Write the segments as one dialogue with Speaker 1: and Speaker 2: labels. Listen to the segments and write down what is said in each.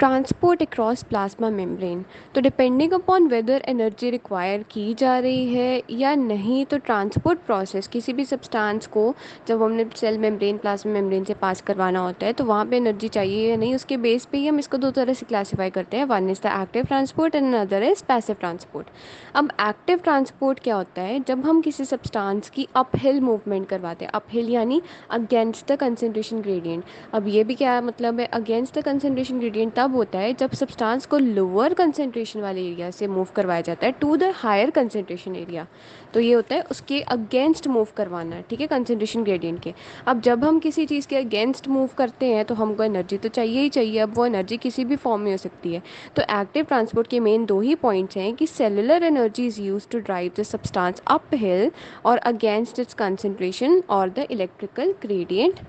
Speaker 1: Transport across plasma membrane. तो depending upon whether energy require की जा रही है या नहीं, तो ट्रांसपोर्ट प्रोसेस किसी भी सब्सटेंस को जब हमने सेल मेम्ब्रेन प्लाज्मा मेम्ब्रेन से पास करवाना होता है तो वहाँ पे एनर्जी चाहिए या नहीं, उसके बेस पे ही हम इसको दो तरह से क्लासीफाई करते हैं। One is the active transport and another is passive transport. अब एक्टिव ट्रांसपोर्ट क्या होता है? जब हम किसी सब्सटेंस की अपहिल मूवमेंट करवाते हैं, अपहिल यानी अगेंस्ट द कंसंट्रेशन ग्रेडियंट। अब ये भी क्या मतलब है? अगेंस्ट द कंसंट्रेशन ग्रेडियंट तब होता है जब सब्सटेंस को लोअर कंसंट्रेशन वाले एरिया से मूव करवाया जाता है to the higher concentration area. तो ये होता है उसके अगेंस्ट मूव करवाना, ठीक है, कंसंट्रेशन ग्रेडियंट के। अब जब हम किसी चीज़ के अगेंस्ट मूव करते हैं तो हमको एनर्जी तो चाहिए ही चाहिए। अब वो एनर्जी किसी भी फॉर्म में हो सकती है। तो एक्टिव ट्रांसपोर्ट के मेन दो ही पॉइंट्स हैं कि cellular energy is use to drive the substance up hill और अगेंस्ट इट्स कंसंट्रेशन और द इलेक्ट्रिकल ग्रेडियंट।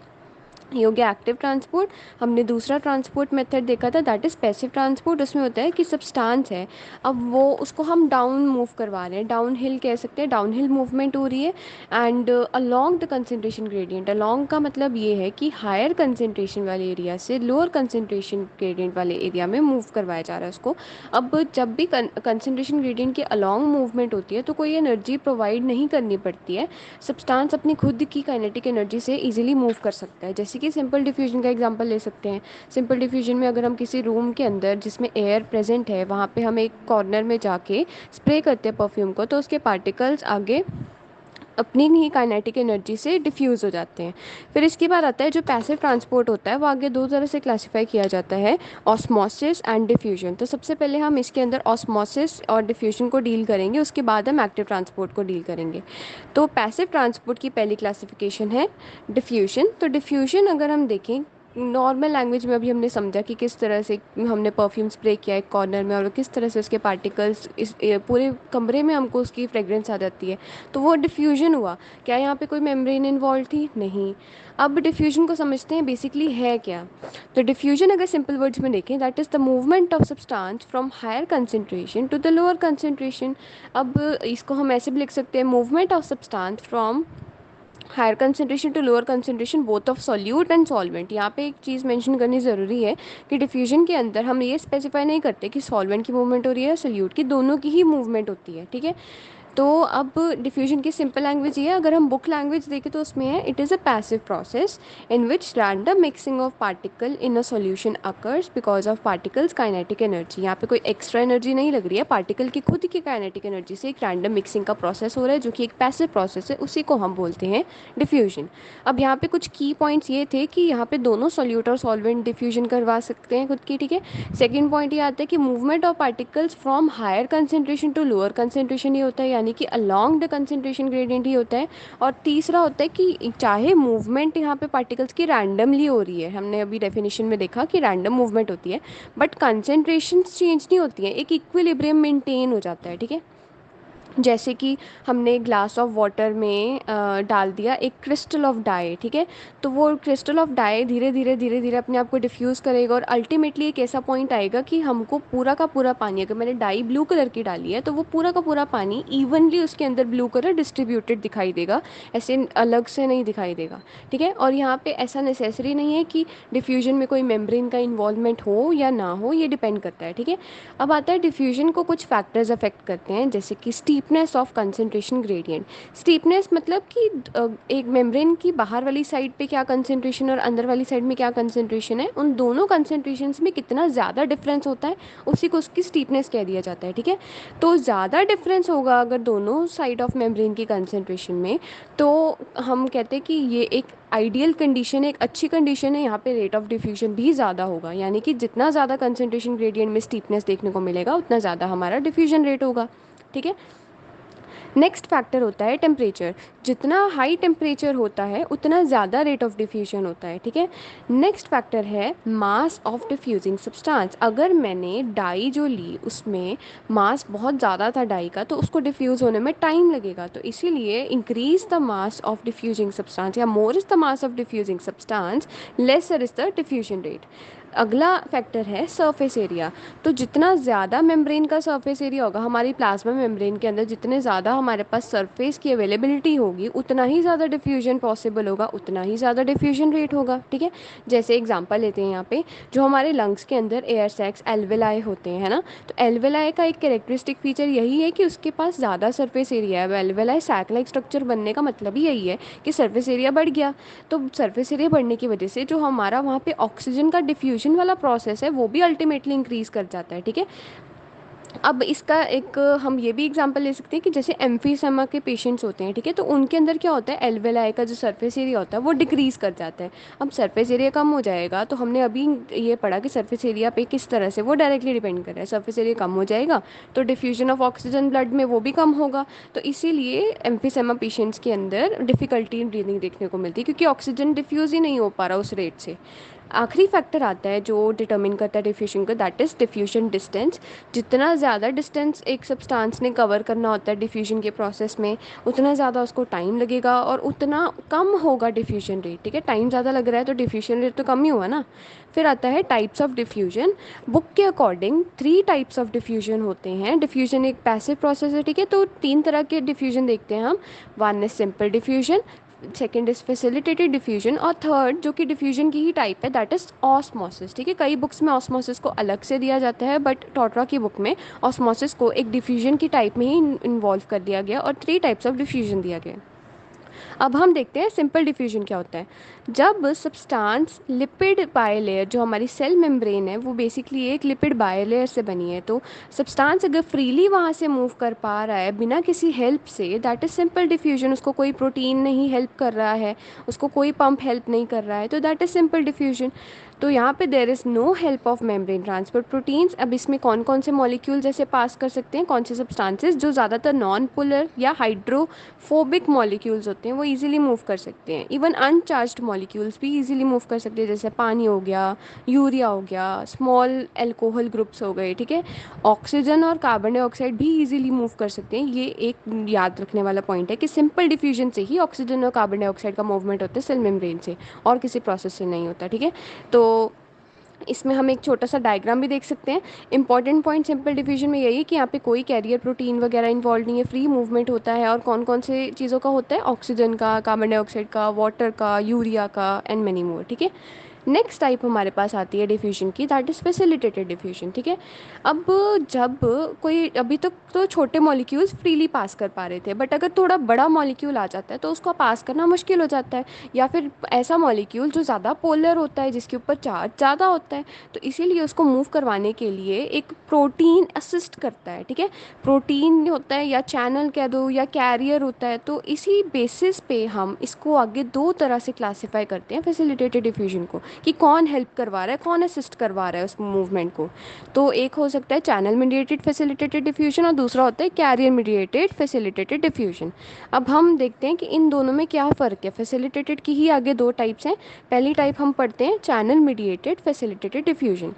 Speaker 1: ये हो गया एक्टिव ट्रांसपोर्ट। हमने दूसरा ट्रांसपोर्ट मेथड देखा था, दैट इज़ पैसिव ट्रांसपोर्ट। उसमें होता है कि सब्सटेंस है, अब वो उसको हम डाउन मूव करवा रहे हैं, डाउन हिल कह सकते हैं, डाउन हिल मूवमेंट हो रही है and along the concentration gradient. Along का मतलब ये है कि हायर कंसंट्रेशन वाले एरिया से लोअर कंसंट्रेशन ग्रेडियंट वाले एरिया में मूव करवाया जा रहा है उसको। अब जब भी कंसंट्रेशन ग्रेडियंट के अलोंग मूवमेंट होती है तो कोई एनर्जी प्रोवाइड नहीं करनी पड़ती है, सब्सटेंस अपनी खुद की काइनेटिक एनर्जी से इजीली मूव कर सकता है। जैसे कि सिंपल डिफ्यूजन का एग्जांपल ले सकते हैं। सिंपल डिफ्यूजन में अगर हम किसी रूम के अंदर जिसमें एयर प्रेजेंट है वहाँ पे हम एक कॉर्नर में जाके स्प्रे करते हैं परफ्यूम को, तो उसके पार्टिकल्स आगे अपनी ही काइनेटिक एनर्जी से डिफ्यूज़ हो जाते हैं। फिर इसके बाद आता है जो पैसिव ट्रांसपोर्ट होता है, वो आगे दो तरह से क्लासीफाई किया जाता है, ऑस्मोसिस एंड डिफ्यूजन। तो सबसे पहले हम इसके अंदर ऑस्मोसिस और डिफ्यूजन को डील करेंगे, उसके बाद हम एक्टिव ट्रांसपोर्ट को डील करेंगे। तो पैसिव ट्रांसपोर्ट की पहली क्लासिफिकेशन है डिफ्यूजन। तो डिफ्यूजन अगर हम देखें नॉर्मल लैंग्वेज में, अभी हमने समझा कि किस तरह से हमने परफ्यूम स्प्रे किया एक कॉर्नर में और किस तरह से उसके पार्टिकल्स इस पूरे कमरे में हमको उसकी फ्रेग्रेंस आ जाती है, तो वो डिफ्यूजन हुआ। क्या यहाँ पे कोई मेम्ब्रेन इन्वॉल्व थी? नहीं। अब डिफ्यूजन को समझते हैं बेसिकली है क्या। तो डिफ्यूजन अगर सिंपल वर्ड्स में देखें, that is the movement of substance from higher concentration to the lower concentration. अब इसको हम ऐसे भी लिख सकते हैं, movement of substance from higher concentration to lower concentration both of solute and solvent. यहाँ पे एक चीज़ मेंशन करनी ज़रूरी है कि डिफ्यूजन के अंदर हम ये स्पेसिफाई नहीं करते कि सॉल्वेंट की मूवमेंट हो रही है या सॉल्यूट की, दोनों की ही मूवमेंट होती है, ठीक है। तो अब डिफ्यूजन की सिंपल लैंग्वेज ये है, अगर हम बुक लैंग्वेज देखें तो उसमें है it is a passive process in which random mixing of particle in a solution occurs because of particles kinetic energy. यहाँ पे कोई एक्स्ट्रा एनर्जी नहीं लग रही है, पार्टिकल की खुद की काइनेटिक एनर्जी से एक रैंडम मिक्सिंग का प्रोसेस हो रहा है जो कि एक पैसिव प्रोसेस है, उसी को हम बोलते हैं डिफ्यूजन। अब यहाँ पे कुछ की पॉइंट्स ये थे कि यहाँ पे दोनों सॉल्यूट और सॉल्वेंट डिफ्यूजन करवा सकते हैं खुद की, ठीक है। सेकेंड पॉइंट ये आता है कि movement of particles from higher concentration to lower concentration ही होता है, यानी कि अलोंग द कंसंट्रेशन ग्रेडियंट ही होता है। और तीसरा होता है कि चाहे मूवमेंट यहाँ पे पार्टिकल्स की रैंडमली हो रही है, हमने अभी डेफिनेशन में देखा कि रैंडम मूवमेंट होती है, बट कंसंट्रेशन चेंज नहीं होती है, एक इक्विलिब्रियम मेंटेन हो जाता है, ठीक है। जैसे कि हमने ग्लास ऑफ वाटर में डाल दिया एक क्रिस्टल ऑफ डाई, ठीक है। तो वो क्रिस्टल ऑफ डाई धीरे धीरे अपने आप को डिफ्यूज़ करेगा और अल्टीमेटली एक ऐसा पॉइंट आएगा कि हमको पूरा का पूरा पानी, अगर मैंने डाई ब्लू कलर की डाली है तो वो पूरा का पूरा पानी इवनली उसके अंदर ब्लू कलर डिस्ट्रीब्यूटेड दिखाई देगा, ऐसे अलग से नहीं दिखाई देगा, ठीक है। और यहाँ पे ऐसा नेसेसरी नहीं है कि डिफ्यूजन में कोई मेम्ब्रेन का इन्वॉल्वमेंट हो या ना हो, ये डिपेंड करता है, ठीक है। अब आता है डिफ्यूजन को कुछ फैक्टर्स अफेक्ट करते हैं, जैसे कि steepness of concentration gradient. Steepness मतलब कि एक मेम्ब्रेन की बाहर वाली साइड पे क्या कंसंट्रेशन और अंदर वाली साइड में क्या कंसंट्रेशन है, उन दोनों कंसंट्रेशंस में कितना ज़्यादा डिफरेंस होता है, उसी को उसकी स्टीपनेस कह दिया जाता है, ठीक है। तो ज़्यादा डिफरेंस होगा अगर दोनों साइड ऑफ मेम्ब्रेन की कंसंट्रेशन में, तो हम कहते हैं कि ये एक आइडियल कंडीशन है, एक अच्छी कंडीशन है, यहाँ पे रेट ऑफ डिफ्यूजन भी ज़्यादा होगा, यानी कि जितना ज़्यादा कंसंट्रेशन ग्रेडियंट में स्टीपनेस देखने को मिलेगा उतना ज़्यादा हमारा डिफ्यूजन रेट होगा, ठीक है। नेक्स्ट फैक्टर होता है टेम्परेचर। जितना हाई टेम्परेचर होता है उतना ज़्यादा रेट ऑफ डिफ्यूजन होता है, ठीक है। नेक्स्ट फैक्टर है मास ऑफ डिफ्यूजिंग सब्सटेंस। अगर मैंने डाई जो ली उसमें मास बहुत ज़्यादा था डाई का, तो उसको डिफ्यूज़ होने में टाइम लगेगा, तो इसीलिए increase the mass of diffusing substance या more is the mass of diffusing substance lesser is the diffusion rate. अगला फैक्टर है सरफेस एरिया। तो जितना ज़्यादा मेम्ब्रेन का सरफेस एरिया होगा हमारी प्लाज्मा मेम्ब्रेन के अंदर, जितने ज़्यादा हमारे पास सरफेस की अवेलेबिलिटी होगी उतना ही ज़्यादा डिफ्यूजन पॉसिबल होगा, उतना ही ज़्यादा डिफ्यूजन रेट होगा। ठीक है, जैसे एग्जांपल लेते हैं यहाँ पे, जो हमारे लंग्स के अंदर एयर सैक्स एल्वेलाई होते हैं, है ना। तो एल्वेलाई का एक कैरेक्टरिस्टिक फीचर यही है कि उसके पास ज़्यादा सरफेस एरिया है। एल्वेलाई सैक लाइक स्ट्रक्चर बनने का मतलब ही यही है कि सरफेस एरिया बढ़ गया। तो सरफेस एरिया बढ़ने की वजह से जो हमारा वहाँ पे ऑक्सीजन का डिफ्यूजन वाला प्रोसेस है वो भी अल्टीमेटली इंक्रीज कर जाता है। ठीक है, अब इसका एक हम ये भी एग्जांपल ले सकते हैं कि जैसे एम्फीसेमा के पेशेंट्स होते हैं, ठीक है, तो उनके अंदर क्या होता है, एल्वेलाई का जो सरफेस एरिया होता है वो डिक्रीज़ कर जाता है। अब सरफेस एरिया कम हो जाएगा तो हमने अभी ये पढ़ा कि सरफेस एरिया पे किस तरह से वो डायरेक्टली डिपेंड कर रहा है। सरफेस एरिया कम हो जाएगा तो डिफ्यूजन ऑफ ऑक्सीजन ब्लड में वो भी कम होगा। तो इसीलिए एम्फीसेमा पेशेंट्स के अंदर डिफ़िकल्टी इन ब्रीदिंग देखने को मिलती है, क्योंकि ऑक्सीजन डिफ्यूज़ ही नहीं हो पा रहा उस रेट से। आखिरी फैक्टर आता है जो डिटर्मिन करता है डिफ्यूजन का, दैट इज़ डिफ्यूजन डिस्टेंस। जितना ज़्यादा डिस्टेंस एक सब्सटेंस ने कवर करना होता है डिफ्यूजन के प्रोसेस में, उतना ज़्यादा उसको टाइम लगेगा और उतना कम होगा डिफ्यूजन रेट। ठीक है, टाइम ज़्यादा लग रहा है तो डिफ्यूजन रेट तो कम ही हुआ ना। फिर आता है टाइप्स ऑफ डिफ्यूजन। बुक के अकॉर्डिंग 3 टाइप्स ऑफ डिफ्यूजन होते हैं। डिफ्यूजन एक पैसिव प्रोसेस है, ठीक है, तो 3 तरह के डिफ्यूजन देखते हैं हम। One is simple diffusion, second is facilitated diffusion, और थर्ड जो कि डिफ्यूजन की ही टाइप है दैट इज ऑस्मोसिस। ठीक है, कई बुक्स में ऑस्मोसिस को अलग से दिया जाता है बट टॉटरा की बुक में ऑस्मोसिस को एक डिफ्यूजन की टाइप में ही इन्वॉल्व कर दिया गया और 3 टाइप्स ऑफ डिफ्यूजन दिया गया। अब हम देखते हैं सिंपल डिफ्यूजन क्या होता है। जब सब्सटेंस लिपिड बायलेयर, जो हमारी सेल मेम्ब्रेन है वो बेसिकली एक लिपिड बायलेयर से बनी है, तो सब्सटेंस अगर फ्रीली वहाँ से मूव कर पा रहा है बिना किसी हेल्प से, दैट इज़ सिंपल डिफ्यूजन। उसको कोई प्रोटीन नहीं हेल्प कर रहा है, उसको कोई पंप हेल्प नहीं कर रहा है, तो दैट इज़ सिंपल डिफ्यूजन। तो यहाँ पे there is no help of membrane transport proteins. अब इसमें कौन कौन से मॉलिक्यूल जैसे पास कर सकते हैं, कौन से सब्सटेंसेस, जो ज़्यादातर नॉन पोलर या हाइड्रोफोबिक मॉलिक्यूल्स होते हैं वो इजीली मूव कर सकते हैं। इवन अनचार्ज्ड मॉलिक्यूल्स भी इजीली मूव कर सकते हैं, जैसे पानी हो गया, यूरिया हो गया, स्मॉल एल्कोहल ग्रुप्स हो गए। ठीक है, ऑक्सीजन और कार्बन डाइऑक्साइड भी इजीली मूव कर सकते हैं। ये एक याद रखने वाला पॉइंट है कि सिंपल डिफ्यूजन से ही ऑक्सीजन और कार्बन डाइऑक्साइड का मूवमेंट होता है सेल मेम्ब्रेन से, और किसी प्रोसेस से नहीं होता। ठीक है, तो इसमें हम एक छोटा सा डायग्राम भी देख सकते हैं। इंपॉर्टेंट पॉइंट सिंपल डिवीजन में यही है कि यहाँ पे कोई कैरियर प्रोटीन वगैरह इन्वॉल्व नहीं है, फ्री मूवमेंट होता है। और कौन कौन से चीज़ों का होता है, ऑक्सीजन का, कार्बन डाइऑक्साइड का, वाटर का, यूरिया का एंड मैनी मोर। ठीक है, नेक्स्ट टाइप हमारे पास आती है डिफ्यूजन की, दैट इज़ फैसिलिटेटेड डिफ्यूजन। ठीक है, अब जब कोई, अभी तक तो छोटे मॉलिक्यूल्स फ्रीली पास कर पा रहे थे, बट अगर थोड़ा बड़ा मॉलिक्यूल आ जाता है तो उसको पास करना मुश्किल हो जाता है, या फिर ऐसा मॉलिक्यूल जो ज़्यादा पोलर होता है जिसके ऊपर चार्ज ज़्यादा होता है, तो इसीलिए उसको मूव करवाने के लिए एक प्रोटीन असिस्ट करता है। ठीक है, प्रोटीन होता है या चैनल कह दो या कैरियर होता है, तो इसी बेसिस पे हम इसको आगे 2 तरह से क्लासीफाई करते हैं फैसिलिटेटेड डिफ्यूजन को, कि कौन हेल्प करवा रहा है, कौन असिस्ट करवा रहा है उस मूवमेंट को। तो एक हो सकता है चैनल मीडिएटेड फैसिलिटेटेड डिफ्यूजन और दूसरा होता है कैरियर मीडिएटेड फैसिलिटेटेड डिफ्यूजन। अब हम देखते हैं कि इन दोनों में क्या फ़र्क है। फैसिलिटेटेड की ही आगे 2 टाइप्स हैं। पहली टाइप हम पढ़ते हैं channel mediated facilitated diffusion.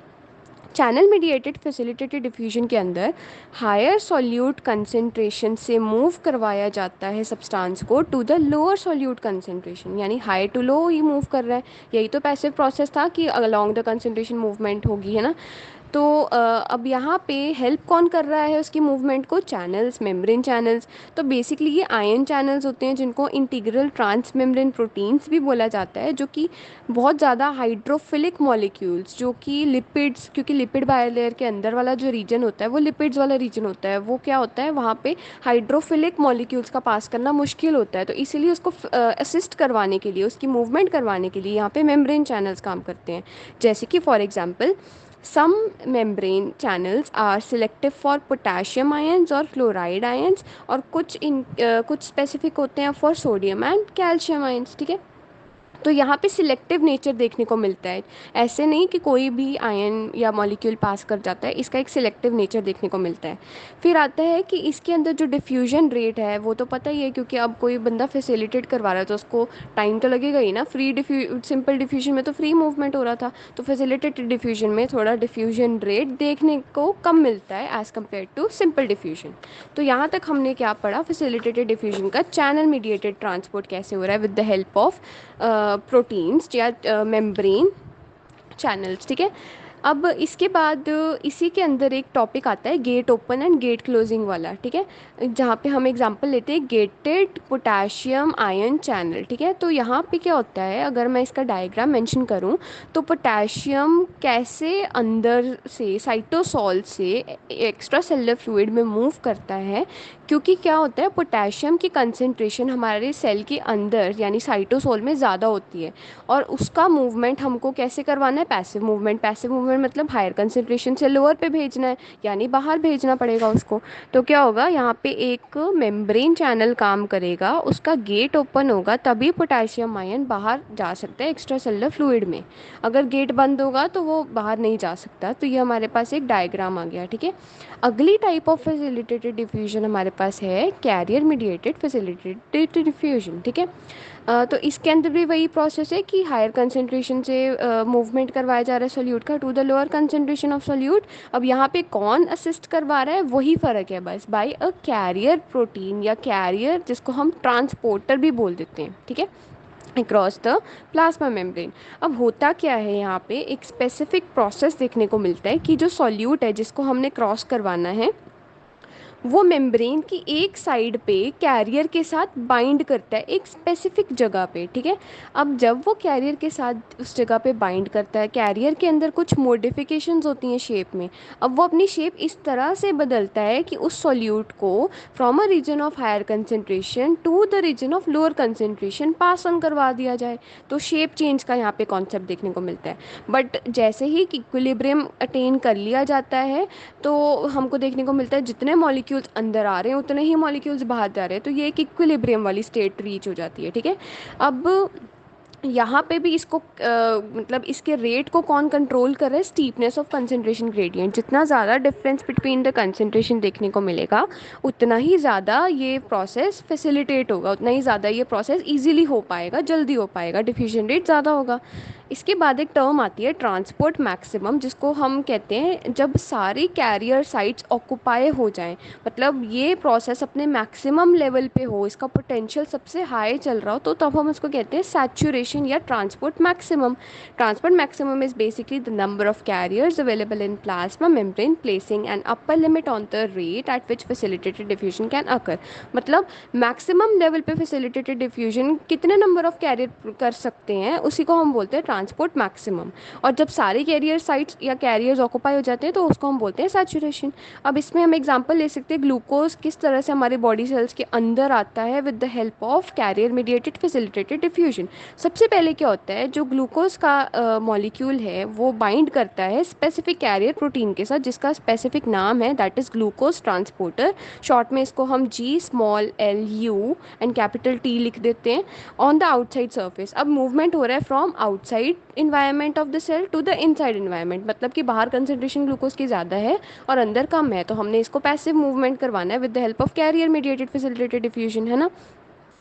Speaker 1: Channel mediated facilitated diffusion के अंदर हायर सॉल्यूट कंसेंट्रेशन से मूव करवाया जाता है सब्सटेंस को to the lower solute concentration, यानी हाई टू लो ही मूव कर रहा है। यही तो पैसिव प्रोसेस था कि अलोंग द कंसेंट्रेशन मूवमेंट होगी, है ना। तो अब यहाँ पे हेल्प कौन कर रहा है उसकी मूवमेंट को, चैनल्स, मेम्ब्रेन चैनल्स। तो बेसिकली ये आयन चैनल्स होते हैं जिनको इंटीग्रल ट्रांस मेम्ब्रेन प्रोटीन्स भी बोला जाता है, जो कि बहुत ज़्यादा हाइड्रोफिलिक मॉलिक्यूल्स, जो कि लिपिड्स, क्योंकि लिपिड बायलेयर के अंदर वाला जो रीजन होता है वो लिपिड्स वाला रीजन होता है, वो क्या होता है, वहाँ पे हाइड्रोफिलिक मॉलिक्यूल्स का पास करना मुश्किल होता है। तो इसीलिए उसको असिस्ट करवाने के लिए, उसकी मूवमेंट करवाने के लिए यहाँ पे मेम्ब्रेन चैनल्स काम करते हैं। जैसे कि for example some membrane channels are selective for potassium ions और chloride ions, और कुछ स्पेसिफिक होते हैं for sodium and calcium ions. ठीक है, तो यहाँ पे सिलेक्टिव नेचर देखने को मिलता है। ऐसे नहीं कि कोई भी आयन या मॉलिक्यूल पास कर जाता है, इसका एक सिलेक्टिव नेचर देखने को मिलता है। फिर आता है कि इसके अंदर जो डिफ्यूजन रेट है वो तो पता ही है, क्योंकि अब कोई बंदा फैसिलिटेट करवा रहा है तो उसको टाइम तो लगेगा ही ना। सिंपल डिफ्यूजन में तो फ्री मूवमेंट हो रहा था, तो फैसिलिटेटेड डिफ्यूजन में थोड़ा डिफ्यूजन रेट देखने को कम मिलता है as compare to simple diffusion. तो यहाँ तक हमने क्या पढ़ा, फैसिलिटेटेड डिफ्यूजन का चैनल मीडिएटेड ट्रांसपोर्ट कैसे हो रहा है with the help of proteins या मेम्ब्रेन चैनल्स, ठीक है। अब इसके बाद इसी के अंदर एक टॉपिक आता है gate open and gate closing वाला, ठीक है, जहाँ पे हम एग्जांपल लेते हैं गेटेड पोटेशियम आयन चैनल, ठीक है। तो यहाँ पे क्या होता है, अगर मैं इसका डायग्राम मेंशन करूँ तो पोटेशियम कैसे अंदर से साइटोसॉल से एक्स्ट्रा सेलुलर फ्लूइड में मूव करता है, क्योंकि क्या होता है, पोटेशियम की कंसंट्रेशन हमारे सेल के अंदर यानी साइटोसोल में ज़्यादा होती है, और उसका मूवमेंट हमको कैसे करवाना है, पैसिव मूवमेंट। पैसिव मूवमेंट मतलब हायर कंसंट्रेशन से लोअर पे भेजना है, यानी बाहर भेजना पड़ेगा उसको। तो क्या होगा, यहाँ पे एक मेम्ब्रेन चैनल काम करेगा, उसका गेट ओपन होगा, तभी पोटेशियम आयन बाहर जा सकता है एक्स्ट्रा सेलुलर फ्लूइड में। अगर गेट बंद होगा तो वो बाहर नहीं जा सकता। तो ये हमारे पास एक डायग्राम आ गया, ठीक है। अगली टाइप ऑफ फैसिलिटेटेड डिफ्यूजन हमारे पास है कैरियर मीडिएटेड फैसिलिटेटेड डिफ्यूजन, ठीक है। तो इसके अंदर भी वही प्रोसेस है कि हायर कंसंट्रेशन से मूवमेंट करवाया जा रहा है सोल्यूट का to the lower concentration of solute. अब यहाँ पे कौन असिस्ट करवा रहा है, वही फ़र्क है बस, बाय अ कैरियर प्रोटीन या कैरियर, जिसको हम ट्रांसपोर्टर भी बोल देते हैं, ठीक है, अक्रॉस द प्लाज्मा मेम्ब्रेन। अब होता क्या है, यहाँ पे एक स्पेसिफिक प्रोसेस देखने को मिलता है कि जो सॉल्यूट है जिसको हमने क्रॉस करवाना है, वो मेम्ब्रेन की एक साइड पे कैरियर के साथ बाइंड करता है एक स्पेसिफिक जगह पे, ठीक है। अब जब वो कैरियर के साथ उस जगह पे बाइंड करता है, कैरियर के अंदर कुछ मॉडिफिकेशंस होती हैं शेप में। अब वो अपनी शेप इस तरह से बदलता है कि उस सॉल्यूट को from a region of higher concentration to the region of lower concentration pass on करवा दिया जाए। तो शेप चेंज का यहाँ पे कॉन्सेप्ट देखने को मिलता है। बट जैसे ही इक्विलिब्रियम अटेन कर लिया जाता है, तो हमको देखने को मिलता है जितने मॉलिक्यूल्स अंदर आ रहे हैं उतने ही मॉलिक्यूल्स बाहर जा रहे हैं। तो ये एक इक्विलिब्रियम वाली स्टेट रीच हो जाती है, ठीक है। अब यहाँ पे भी इसको मतलब इसके रेट को कौन कंट्रोल कर रहा है, स्टीपनेस ऑफ कंसंट्रेशन ग्रेडियंट। जितना ज़्यादा डिफरेंस बिटवीन द कंसंट्रेशन देखने को मिलेगा, उतना ही ज़्यादा ये प्रोसेस फैसिलिटेट होगा, उतना ही ज़्यादा ये प्रोसेस इजीली हो पाएगा, जल्दी हो पाएगा, डिफ्यूजन रेट ज़्यादा होगा। इसके बाद एक टर्म आती है ट्रांसपोर्ट मैक्सिमम, जिसको हम कहते हैं जब सारी कैरियर साइट्स ऑक्यूपाई हो जाएं, मतलब ये प्रोसेस अपने मैक्सिमम लेवल पे हो, इसका पोटेंशियल सबसे हाई चल रहा हो, तो तब हम इसको कहते हैं सैचुरेशन या transport maximum. Transport maximum is basically the number of carriers available in plasma membrane placing an upper limit on the rate at which facilitated diffusion can occur. मतलब मैक्सिमम लेवल पे फैसिलिटेटेड डिफ्यूजन कितने number of career कर सकते हैं, उसी को हम बोलते हैं ट्रांसपोर्ट मैक्सिमम। और जब सारे कैरियर साइट्स या कैरियर्स ऑक्यूपाई हो जाते हैं तो उसको हम बोलते हैं सैचुरेशन। अब इसमें हम एग्जांपल ले सकते हैं, ग्लूकोज किस तरह से हमारे बॉडी सेल्स के अंदर आता है with the help of carrier mediated facilitated diffusion. सबसे पहले क्या होता है, जो ग्लूकोज का मॉलिक्यूल है वो बाइंड करता है स्पेसिफिक कैरियर प्रोटीन के साथ, जिसका स्पेसिफिक नाम है that is glucose transporter. Short में इसको हम GLU एंड कैपिटल T लिख देते हैं, ऑन द आउटसाइड सर्फेस। अब मूवमेंट हो रहा है from outside environment of the cell to the inside environment, मतलब कि बाहर कंसंट्रेशन ग्लूकोज की ज़्यादा है और अंदर कम है, तो हमने इसको पैसिव मूवमेंट करवाना है with the help of carrier mediated facilitated diffusion, है ना।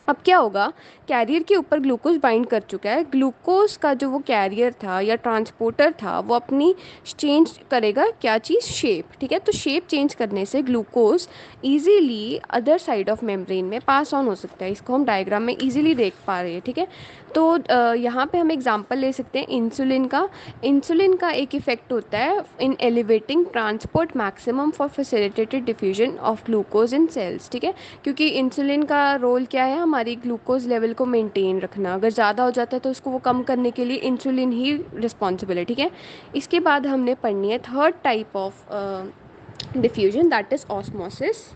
Speaker 1: अब क्या होगा, कैरियर के ऊपर ग्लूकोज बाइंड कर चुका है, ग्लूकोज का जो वो कैरियर था या ट्रांसपोर्टर था वो अपनी चेंज करेगा क्या चीज़, शेप, ठीक है। तो शेप चेंज करने से glucose easily other side of membrane में पास ऑन हो सकता है। इसको हम डायग्राम में इजीली देख पा रहे हैं, ठीक है। तो यहाँ पे हम एग्जांपल ले सकते हैं इंसुलिन का। इंसुलिन का एक इफेक्ट होता है in elevating transport maximum for facilitated diffusion of glucose in cells, ठीक है। क्योंकि इंसुलिन का रोल क्या है, हमारी ग्लूकोज लेवल को मेंटेन रखना। अगर ज़्यादा हो जाता है तो उसको वो कम करने के लिए इंसुलिन ही रिस्पॉन्सिबल है, ठीक है। इसके बाद हमने पढ़नी है third type of diffusion, that is osmosis.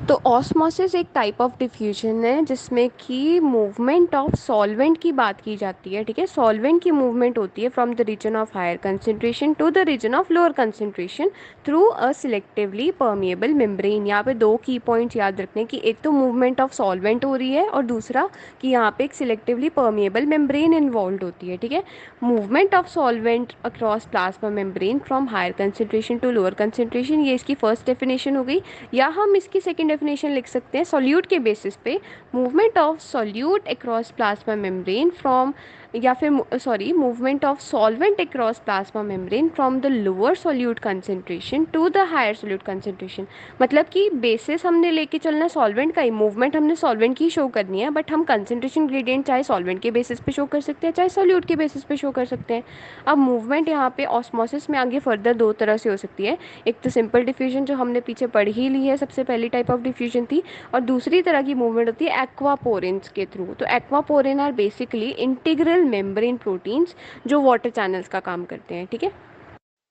Speaker 1: तो ऑस्मोसिस एक टाइप ऑफ डिफ्यूजन है जिसमें कि मूवमेंट ऑफ सॉल्वेंट की बात की जाती है, ठीक है। सॉल्वेंट की मूवमेंट होती है from the region of higher concentration to the region of lower concentration through a selectively permeable membrane. यहाँ पे दो की पॉइंट्स याद रखने की, एक तो मूवमेंट ऑफ सॉल्वेंट हो रही है और दूसरा कि यहाँ पे एक सिलेक्टिवली परमिएबल मेम्ब्रेन इन्वॉल्व होती है, ठीक है। Movement of solvent across plasma membrane from higher concentration to lower concentration, ये इसकी फर्स्ट डेफिनेशन हो गई। या हम इसकी सेकंड डेफिनेशन लिख सकते हैं सॉल्यूट के बेसिस पे, movement of solute across plasma membrane from या फिर sorry movement of solvent across plasma membrane from the lower solute concentration to the higher solute concentration. मतलब कि बेसिस हमने लेके चलना है सॉल्वेंट का ही, मूवमेंट हमने सॉल्वेंट की शो करनी है, बट हम कंसेंट्रेशन ग्रेडियंट चाहे सॉल्वेंट के बेसिस पे शो कर सकते हैं चाहे सोल्यूट के बेसिस पे शो कर सकते हैं। अब मूवमेंट यहाँ पे ऑस्मोसिस में आगे फर्दर दो तरह से हो सकती है। एक तो सिंपल डिफ्यूजन जो हमने पीछे पढ़ ही ली है, सबसे पहली टाइप ऑफ डिफ्यूजन थी, और दूसरी तरह की मूवमेंट होती है एक्वापोरेंस के थ्रू। तो aquaporin are basically integral membrane proteins जो वाटर चैनल्स का काम करते हैं, ठीक है।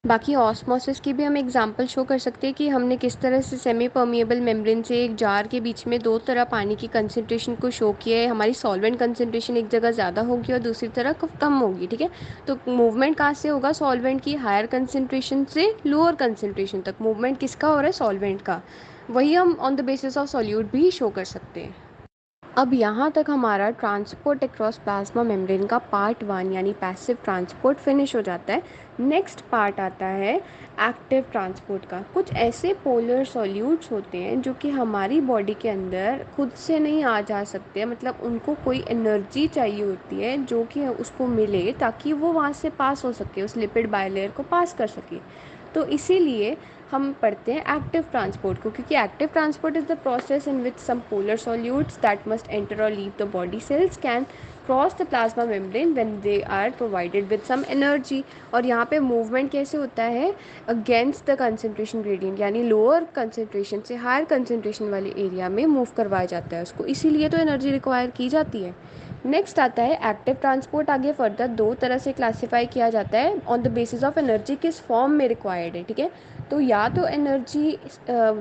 Speaker 1: बाकी ऑस्मोसिस की भी हम एग्जांपल शो कर सकते हैं कि हमने किस तरह से सेमी परमिएबल मेम्ब्रेन से एक जार के बीच में दो तरह पानी की कंसंट्रेशन को शो किया है। हमारी सॉल्वेंट कंसंट्रेशन एक जगह ज़्यादा होगी और दूसरी तरह कम होगी, ठीक है। तो मूवमेंट कहाँ से होगा, सॉल्वेंट की हायर कंसंट्रेशन से लोअर कंसंट्रेशन तक मूवमेंट किसका हो रहा है, सॉल्वेंट का। वही हम on the basis of solute भी शो कर सकते हैं। अब यहाँ तक हमारा ट्रांसपोर्ट अक्रॉस प्लाज्मा मेम्ब्रेन का पार्ट 1 यानी पैसिव ट्रांसपोर्ट फिनिश हो जाता है। नेक्स्ट पार्ट आता है एक्टिव ट्रांसपोर्ट का। कुछ ऐसे पोलर सॉल्यूट्स होते हैं जो कि हमारी बॉडी के अंदर खुद से नहीं आ जा सकते, मतलब उनको कोई एनर्जी चाहिए होती है जो कि उसको मिले ताकि वो वहाँ से पास हो सके, उस लिपिड बायलेयर को पास कर सके। तो इसीलिए हम पढ़ते हैं एक्टिव ट्रांसपोर्ट को, क्योंकि active transport is the process in which some polar solutes that must enter or leave the body cells can cross the plasma membrane when they are provided with some energy. और यहाँ पे movement कैसे होता है, against the concentration gradient, यानी lower concentration से higher concentration वाले area में मूव करवाया जाता है उसको, इसीलिए तो एनर्जी रिक्वायर की जाती है। नेक्स्ट आता है एक्टिव ट्रांसपोर्ट। आगे फर्दर दो तरह से क्लासीफाई किया जाता है on the basis of energy किस फॉर्म में रिक्वायर्ड है, ठीक है। तो या तो एनर्जी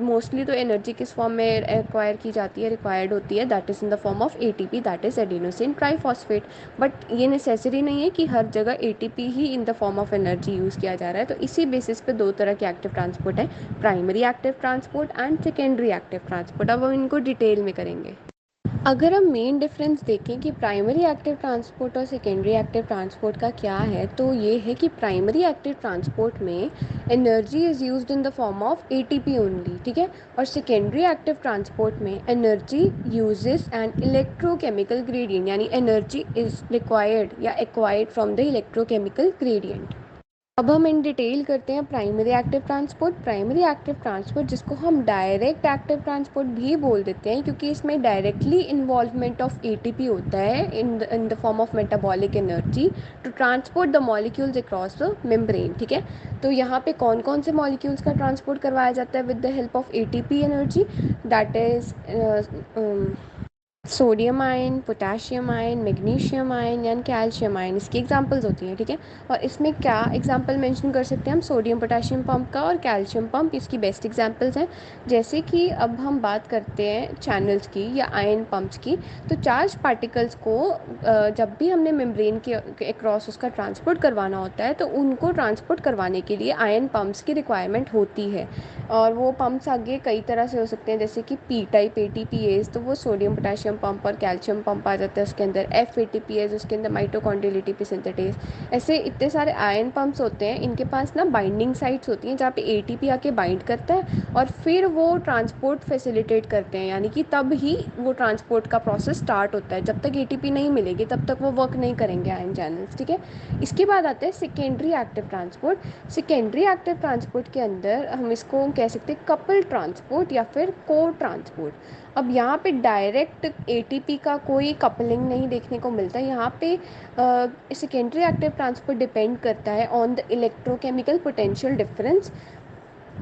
Speaker 1: मोस्टली तो एनर्जी किस फॉर्म में रिक्वायर की जाती है, रिक्वायर्ड होती है, that is in the form of ATP, that is adenosine triphosphate. But ये नेसेसरी नहीं है कि हर जगह ATP he in the form of energy use किया जा रहा है। तो इसी बेसिस पे दो तरह के एक्टिव ट्रांसपोर्ट है, primary active transport and secondary active transport. अब हम इनको डिटेल में करेंगे। अगर हम मेन डिफरेंस देखें कि प्राइमरी एक्टिव ट्रांसपोर्ट और सेकेंडरी एक्टिव ट्रांसपोर्ट का क्या है, तो ये है कि प्राइमरी एक्टिव ट्रांसपोर्ट में energy is used in the form of ATP only, ठीक है। और सेकेंडरी एक्टिव ट्रांसपोर्ट में energy uses an electrochemical gradient, यानी एनर्जी इज़ रिक्वायर्ड या acquired from the electrochemical gradient. अब हम इन डिटेल करते हैं primary active transport. Primary active transport जिसको हम डायरेक्ट एक्टिव ट्रांसपोर्ट भी बोल देते हैं, क्योंकि इसमें डायरेक्टली इन्वॉल्वमेंट ऑफ एटीपी होता है in the form of metabolic energy to transport the molecules across the membrane, ठीक है। तो यहाँ पे कौन कौन से मॉलिक्यूल्स का ट्रांसपोर्ट करवाया जाता है with the help of ATP energy, that is sodium ion, potassium ion, magnesium ion या कैल्शियम आयन, इसकी एग्जांपल्स होती हैं, ठीक है। और इसमें क्या एग्जांपल मेंशन कर सकते हैं हम, सोडियम पोटेशियम पंप का और कैल्शियम पंप, इसकी बेस्ट एग्जांपल्स हैं। जैसे कि अब हम बात करते हैं चैनल्स की या आयन पंप्स की, तो चार्ज पार्टिकल्स को जब भी हमने मेम्ब्रेन के अक्रॉस उसका ट्रांसपोर्ट करवाना होता है तो उनको ट्रांसपोर्ट करवाने के लिए आयन पंप्स की रिक्वायरमेंट होती है। और वो पंप्स आगे कई तरह से हो सकते हैं, जैसे कि पी टाइप एटीपीएस, तो वो सोडियम पोटेशियम पंप और कैल्शियम पंप आ जाता है उसके अंदर। एफ एटीपीएस, उसके अंदर माइटोकॉन्ड्रियल एटीपी सिंथेटेस। ऐसे इतने सारे आयन पंप्स होते हैं, इनके पास ना बाइंडिंग साइट्स होती हैं जहाँ पे एटीपी आके बाइंड करता है और फिर वो ट्रांसपोर्ट फैसिलिटेट करते हैं, यानी कि तब ही वो ट्रांसपोर्ट का प्रोसेस स्टार्ट होता है। जब तक एटीपी नहीं मिलेगी तब तक वो वर्क नहीं करेंगे आयन चैनल्स, ठीक है। इसके बाद आता है secondary active transport. Secondary active transport के अंदर हम इसको कह सकते हैं कपल ट्रांसपोर्ट या फिर को ट्रांसपोर्ट। अब यहाँ पे डायरेक्ट एटीपी का कोई कपलिंग नहीं देखने को मिलता है। यहाँ पे सेकेंडरी एक्टिव ट्रांसपोर्ट डिपेंड करता है on the electrochemical potential difference.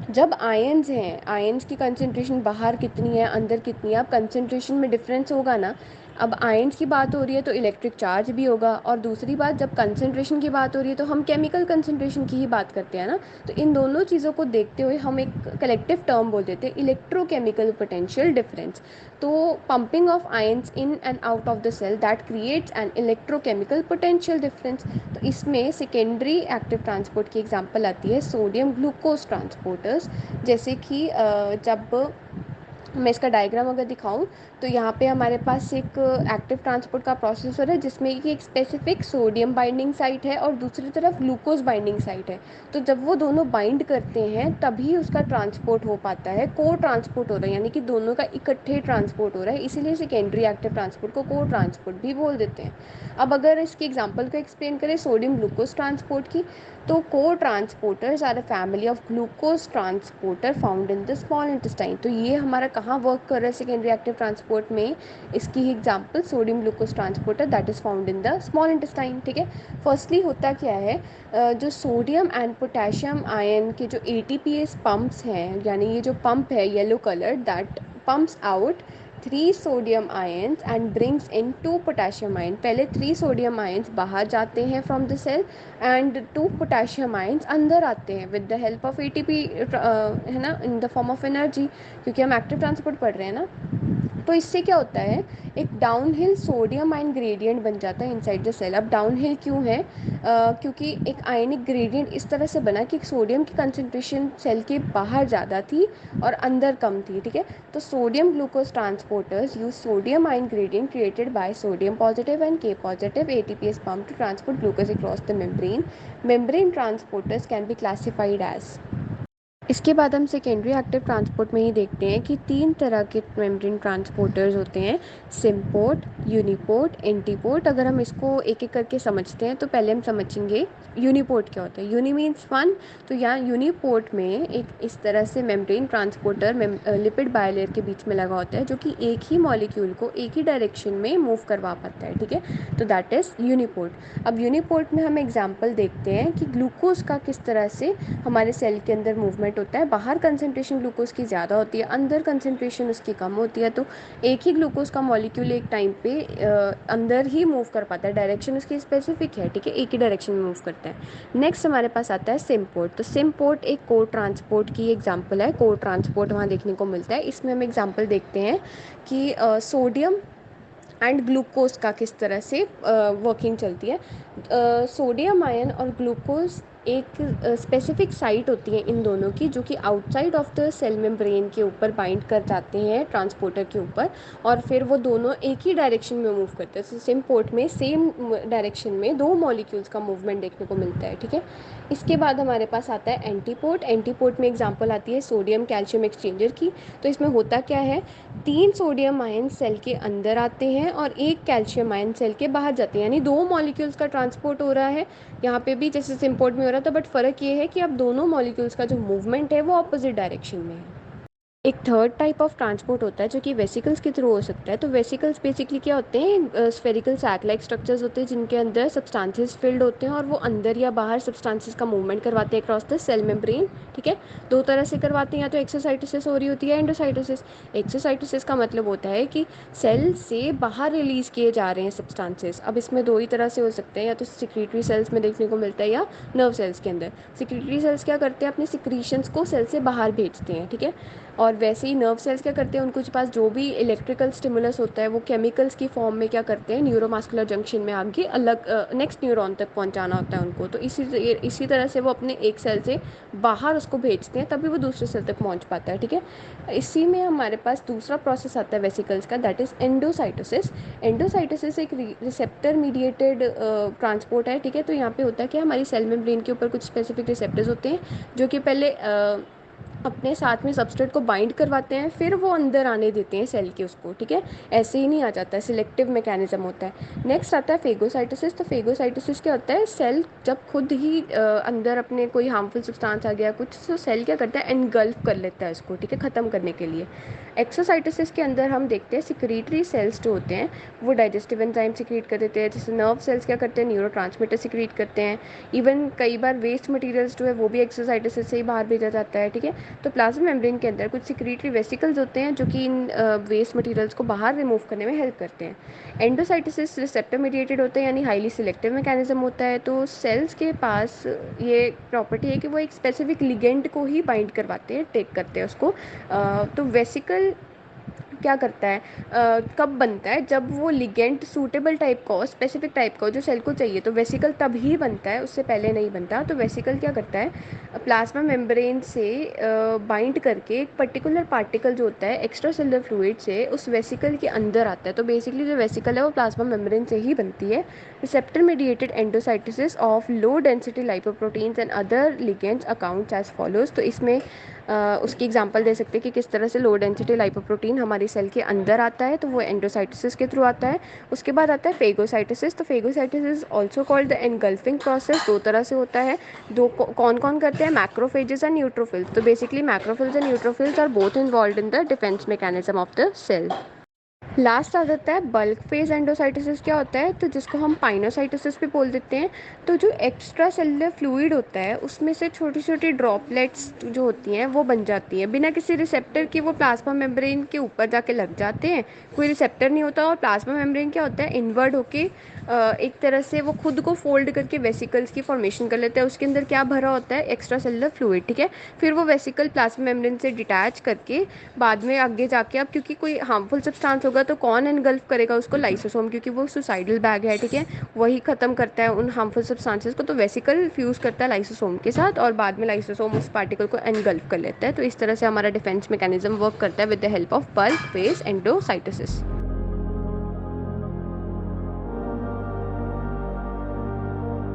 Speaker 1: जब आयन्स हैं, आयन्स की कंसंट्रेशन बाहर कितनी है अंदर कितनी है, अब कंसंट्रेशन में डिफरेंस होगा ना। अब आयन्स की बात हो रही है तो इलेक्ट्रिक चार्ज भी होगा, और दूसरी बात जब कंसंट्रेशन की बात हो रही है तो हम केमिकल कंसंट्रेशन की ही बात करते हैं ना। तो इन दोनों चीज़ों को देखते हुए हम एक कलेक्टिव टर्म बोल देते हैं इलेक्ट्रोकेमिकल पोटेंशियल डिफरेंस। तो pumping of ions in and out of the cell that creates an electrochemical potential difference. तो इसमें सेकेंडरी एक्टिव ट्रांसपोर्ट की एग्जांपल आती है सोडियम ग्लूकोज ट्रांसपोर्टर्स। जैसे कि जब मैं इसका डायग्राम अगर दिखाऊं तो यहाँ पे हमारे पास एक एक्टिव ट्रांसपोर्ट का प्रोसेसर है जिसमें कि एक स्पेसिफिक सोडियम बाइंडिंग साइट है और दूसरी तरफ ग्लूकोज बाइंडिंग साइट है। तो जब वो दोनों बाइंड करते हैं तभी उसका ट्रांसपोर्ट हो पाता है, को ट्रांसपोर्ट हो रहा है, यानी कि दोनों का इकट्ठे ट्रांसपोर्ट हो रहा है, इसीलिए सेकेंडरी एक्टिव ट्रांसपोर्ट को को ट्रांसपोर्ट भी बोल देते हैं। अब अगर इसकी एग्जाम्पल को एक्सप्लेन करें सोडियम ग्लूकोज ट्रांसपोर्ट की, तो cotransporters are a family of glucose transporter found in the small intestine. तो ये हमारा कहाँ वर्क कर रहा है सेकेंडरी एक्टिव ट्रांसपोर्ट में, इसकी example sodium glucose transporter that is found in the small intestine. ठीक है, फर्स्टली होता क्या है, जो सोडियम एंड पोटेशियम आयन के जो एटीपीएस पंप्स हैं, यानी ये जो पंप है yellow colour that pumps out 3 sodium ions and brings in 2 potassium ions। पहले 3 sodium ions बाहर जाते हैं from the cell and 2 potassium ions अंदर आते हैं with the help of ATP, है ना, in the form of energy, क्योंकि हम एक्टिव ट्रांसपोर्ट पढ़ रहे हैं ना। तो इससे क्या होता है, एक डाउनहिल सोडियम आयन ग्रेडियंट बन जाता है इनसाइड द सेल। अब डाउनहिल क्यों है, क्योंकि एक आयनिक ग्रेडियंट इस तरह से बना कि सोडियम की कंसंट्रेशन सेल के बाहर ज़्यादा थी और अंदर कम थी। ठीक है, तो sodium glucose transporters use sodium ion gradient created by sodium positive and K positive ATPase pump to transport glucose across the membrane. Membrane transporters can be classified as. इसके बाद हम सेकेंडरी एक्टिव ट्रांसपोर्ट में ही देखते हैं कि 3 तरह के membrane transporters होते हैं, सिम्पोर्ट, यूनिपोर्ट, एंटीपोर्ट। अगर हम इसको एक एक करके समझते हैं तो पहले हम समझेंगे यूनिपोर्ट क्या होता है। यूनि मीन्स वन, तो यहाँ यूनिपोर्ट में एक इस तरह से मेम्ब्रेन ट्रांसपोर्टर लिपिड बायलेयर के बीच में लगा होता है जो कि एक ही मॉलिक्यूल को एक ही डायरेक्शन में मूव करवा पाता है। ठीक है, तो दैट इज़ यूनिपोर्ट। अब यूनिपोर्ट में हम एग्जाम्पल देखते हैं कि ग्लूकोज का किस तरह से हमारे सेल के अंदर मूवमेंट होता है। बाहर कंसंट्रेशन ग्लूकोज की ज़्यादा होती है, अंदर कंसंट्रेशन उसकी कम होती है, तो एक ही ग्लूकोज का मॉलिक्यूल एक टाइम पे अंदर ही मूव कर पाता है, डायरेक्शन उसकी स्पेसिफिक है। ठीक है, एक ही डायरेक्शन में मूव करता है। नेक्स्ट हमारे पास आता है सिम्पोर्ट। तो सिम्पोर्ट एक को ट्रांसपोर्ट की एग्जाम्पल है, को ट्रांसपोर्ट वहाँ देखने को मिलता है। इसमें हम एग्जाम्पल देखते हैं कि सोडियम एंड ग्लूकोज का किस तरह से वर्किंग चलती है। सोडियम आयन और ग्लूकोज एक स्पेसिफिक साइट होती है इन दोनों की, जो कि outside of the cell membrane के ऊपर बाइंड कर जाते हैं ट्रांसपोर्टर के ऊपर, और फिर वो दोनों एक ही डायरेक्शन में मूव करते हैं। सेम पोर्ट में सेम डायरेक्शन में दो मॉलिक्यूल्स का मूवमेंट देखने को मिलता है। ठीक है, इसके बाद हमारे पास आता है एंटीपोर्ट। एंटीपोर्ट में एग्जांपल आती है सोडियम कैल्शियम एक्सचेंजर की। तो इसमें होता क्या है, 3 सोडियम आयन सेल के अंदर आते हैं और 1 कैल्शियम आयन सेल के बाहर जाते हैं, यानी 2 मॉलिक्यूल्स का ट्रांसपोर्ट हो रहा है। यहाँ पे भी जैसे सिम्पोर्ट में हो रहा था, बट फ़र्क ये है कि अब दोनों मॉलिक्यूल्स का जो मूवमेंट है वो अपोजिट डायरेक्शन में है। एक थर्ड टाइप ऑफ ट्रांसपोर्ट होता है जो कि वेसिकल्स के थ्रू हो सकता है। तो वेसिकल्स बेसिकली क्या होते हैं, स्फेरिकल सैक लाइक स्ट्रक्चर्स होते हैं जिनके अंदर सब्सटेंसेस फिल्ड होते हैं और वो अंदर या बाहर सब्सटेंसेस का मूवमेंट करवाते हैं अक्रॉस द सेल मेम्ब्रेन। ठीक है, दो तरह से करवाते हैं, या तो एक्सोसाइटोसिस हो रही होती है, एंडोसाइटोसिस। एक्सोसाइटोसिस का मतलब होता है कि सेल से बाहर रिलीज किए जा रहे हैं सब्सटेंसेस। अब इसमें दो ही तरह से हो सकते हैं, या तो सिक्रीटरी सेल्स में देखने को मिलता है या नर्व सेल्स के अंदर। सिक्रीटरी सेल्स क्या करते हैं, अपने सिक्रीशंस को सेल से बाहर भेजते हैं। ठीक है, और वैसे ही नर्व सेल्स क्या करते हैं, उनके पास जो भी इलेक्ट्रिकल स्टिमुलस होता है वो केमिकल्स की फॉर्म में क्या करते हैं, न्यूरोमस्कुलर जंक्शन में आगे अलग नेक्स्ट न्यूरॉन तक पहुंचाना होता है उनको। तो इसी तरह से वो अपने एक सेल से बाहर उसको भेजते हैं, तभी वो दूसरे सेल तक पहुंच पाता है। ठीक है, इसी में हमारे पास दूसरा प्रोसेस आता है वेसिकल्स का, दैट इज एंडोसाइटोसिस। एंडोसाइटोसिस एक रिसेप्टर मीडिएटेड ट्रांसपोर्ट है। ठीक है, तो यहाँ पे होता है कि हमारी सेल मेम्ब्रेन के ऊपर कुछ स्पेसिफिक रिसेप्टर्स होते हैं जो कि पहले अपने साथ में सबस्ट्रेट को बाइंड करवाते हैं, फिर वो अंदर आने देते हैं सेल के उसको। ठीक है, ऐसे ही नहीं आ जाता है, सिलेक्टिव मैकेनिज्म होता है। नेक्स्ट आता है फेगोसाइटोसिस। तो फेगोसाइटोसिस क्या होता है, सेल जब खुद ही अंदर अपने कोई हार्मफुल सब्सटेंस आ गया कुछ, तो सेल क्या करता है, एनगल्फ कर लेता है उसको। ठीक है, ख़त्म करने के लिए। एक्सोसाइटोसिस के अंदर हम देखते हैं सिक्रीटरी सेल्स जो होते हैं वो डाइजेस्टिव एंजाइम सिक्रीट कर देते हैं, जैसे नर्व सेल्स क्या करते हैं, न्यूरोट्रांसमीटर सिक्रीट करते हैं। इवन कई बार वेस्ट मटेरियल्स जो है वो भी एक्सोसाइटोसिस से ही बाहर भेजा जाता है। ठीक है, तो प्लाज्मा मेम्ब्रेन के अंदर कुछ सिक्रीटरी वेसिकल्स होते हैं जो कि इन वेस्ट मटेरियल्स को बाहर रिमूव करने में हेल्प करते हैं। एंडोसाइटोसिस रिसेप्टर मीडिएटेड होता है, यानी हाईली सिलेक्टिव मैकेनिज्म होता है। तो सेल्स के पास ये प्रॉपर्टी है कि वो एक स्पेसिफिक लिगेंड को ही बाइंड करवाते हैं, टेक करते हैं उसको। तो वेसिकल क्या करता है, कब बनता है, जब वो लिगेंड सूटेबल टाइप का हो, स्पेसिफिक टाइप का हो, जो सेल को चाहिए, तो वेसिकल तभी बनता है, उससे पहले नहीं बनता। तो वेसिकल क्या करता है, प्लाज्मा मेम्ब्रेन से बाइंड करके एक पर्टिकुलर पार्टिकल जो होता है एक्स्ट्रा सेलुलर फ्लूइड से उस वेसिकल के अंदर आता है। तो बेसिकली जो वेसिकल है वो प्लाज्मा मेम्ब्रेन से ही बनती है। Receptor mediated endocytosis of low density lipoproteins and other ligands accounts as follows. तो इसमें उसकी एग्जांपल दे सकते हैं कि किस तरह से लो डेंसिटी लाइपोप्रोटीन हमारी सेल के अंदर आता है, तो वो एंडोसाइटोसिस के थ्रू आता है। उसके बाद आता है फेगोसाइटोसिस। तो phagocytosis also called the engulfing process, दो तरह से होता है। दो कौन कौन करते हैं, मैक्रोफेजेस एंड न्यूट्रोफिल्स। तो basically macrophils and neutrophils are both involve in the defence mechanism of the cell. Last आ जाता है बल्क फेज एंडोसाइटोसिस। क्या होता है, तो जिसको हम पाइनोसाइटोसिस भी बोल देते हैं। तो जो एक्स्ट्रा सेलुलर फ्लूइड होता है उसमें से छोटी छोटी ड्रॉपलेट्स जो होती हैं वो बन जाती हैं बिना किसी रिसेप्टर के, वो प्लाज्मा मेम्ब्रेन के ऊपर जाके लग जाते हैं, कोई रिसेप्टर नहीं होता। और प्लाज्मा मेम्ब्रेन क्या होता है, इनवर्ड होके एक तरह से वो खुद को फोल्ड करके वेसिकल्स की फॉर्मेशन कर लेता है। उसके अंदर क्या भरा होता है, एक्स्ट्रा सेलुलर फ्लूइड, ठीक है। फिर वो वेसिकल प्लाज्मा मेम्ब्रेन से डिटैच करके बाद में आगे जाके, अब क्योंकि कोई हार्मफुल सब्सटेंस होगा तो कौन एनगल्फ करेगा उसको, लाइसोसोम, क्योंकि वो सुसाइडल बैग है, ठीक है, वही ख़त्म करता है उन हार्मफुल सब्सटेंसेस को। तो वेसिकल फ्यूज़ करता है लाइसोसोम के साथ और बाद में लाइसोसोम उस पार्टिकल को एनगल्फ कर लेता है। तो इस तरह से हमारा डिफेंस मैकेनिज्म वर्क करता है with the help of bulk phase endocytosis.